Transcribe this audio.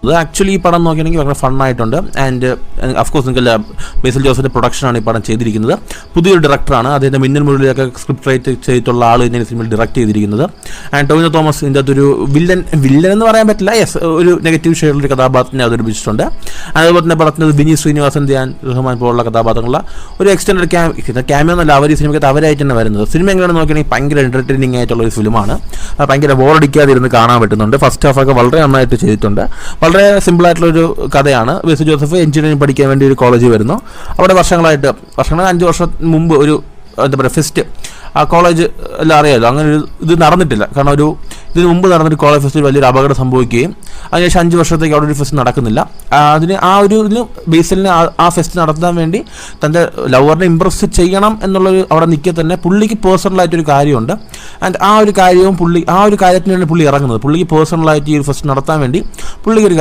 അത് ആക്ച്വലി ഈ പടം നോക്കുകയാണെങ്കിൽ വളരെ ഫണ്ണായിട്ടുണ്ട്. ആൻഡ് അഫ്കോഴ്സ് നിങ്ങൾക്ക് ബേസിൽ ജോസഫിൻ്റെ പ്രൊഡക്ഷനാണ് ഈ പടം ചെയ്തിരിക്കുന്നത്. പുതിയൊരു ഡയറക്ടറാണ്. അദ്ദേഹത്തെ മിന്നൽ മുരളിയൊക്കെ സ്ക്രിപ്റ്റ് റൈറ്റ് ചെയ്തിട്ടുള്ള ആൾ തന്നെയാണ് സിനിമയിൽ ഡയറക്റ്റ് ചെയ്തിരിക്കുന്നത്. ആൻഡ് ടൊവിനോ തോമസ് ഇതിൻ്റെ അകത്തൊരു വില്ലൻ എന്ന് പറയാൻ പറ്റില്ല, യെസ്, ഒരു നെഗറ്റീവ് ഷെയ്ഡിലൊരു കഥാപാത്രത്തിനെ അവതരിപ്പിച്ചിട്ടുണ്ട്. അതുപോലെ തന്നെ പടത്തിനകത്ത് വിനീത് ശ്രീനിവാസൻ, ധ്യാൻ റഹ്മാൻ പോലുള്ള കഥാപാത്രങ്ങളുള്ള ഒരു എക്സ്റ്റൻഡ് ക്യാമിയോ എന്നല്ല, അവർ ഈ സിനിമയ്ക്കകത്ത് അവരായിട്ട് തന്നെ വരുന്നത്. സിനിമ എങ്ങനെയാണ് നോക്കുകയാണെങ്കിൽ ഭയങ്കര എൻ്റർടൈനിങ് ആയിട്ടുള്ള ഒരു ഫിലിമാണ്. ഭയങ്കര ബോറടിക്കാതിരുന്ന് കാണാൻ പറ്റുന്നുണ്ട്. ഫസ്റ്റ് ഹാഫൊക്കെ വളരെ നന്നായിട്ട് ചെയ്തിട്ടുണ്ട്. വളരെ സിമ്പിളായിട്ടുള്ളൊരു കഥയാണ്. ബേസിൽ ജോസഫ് എഞ്ചിനീയറിംഗ് പഠിക്കാൻ വേണ്ടി ഒരു കോളേജിൽ വരുന്നു. അവിടെ വർഷങ്ങൾ 5 വർഷം മുമ്പ് ഒരു എന്താ പറയുക ഫെസ്റ്റ്, ആ കോളേജ് എല്ലാം അറിയാമല്ലോ, അങ്ങനെ ഒരു ഇത് നടന്നിട്ടില്ല. കാരണം ഇതിന് മുമ്പ് നടന്നൊരു കോളേജ് ഫെസ്റ്റിൽ വലിയൊരു അപകടം സംഭവിക്കുകയും അതിനുശേഷം 5 വർഷത്തേക്ക് അവിടെ ഒരു ഫെസ്റ്റ് നടക്കുന്നില്ല. ഇതിന് ബേസിലിന് ആ ഫെസ്റ്റ് നടത്താൻ വേണ്ടി തൻ്റെ ലവറിനെ ഇമ്പ്രസ് ചെയ്യണം എന്നുള്ളൊരു അവിടെ നിൽക്കെ തന്നെ പുള്ളിക്ക് പേഴ്സണലായിട്ടൊരു കാര്യമുണ്ട്. ആൻഡ് ആ ഒരു കാര്യത്തിനാണ് പുള്ളി ഇറങ്ങുന്നത്. പുള്ളിക്ക് പേഴ്സണലായിട്ട് ഈ ഒരു ഫെസ്റ്റ് നടത്താൻ വേണ്ടി പുള്ളിക്ക് ഒരു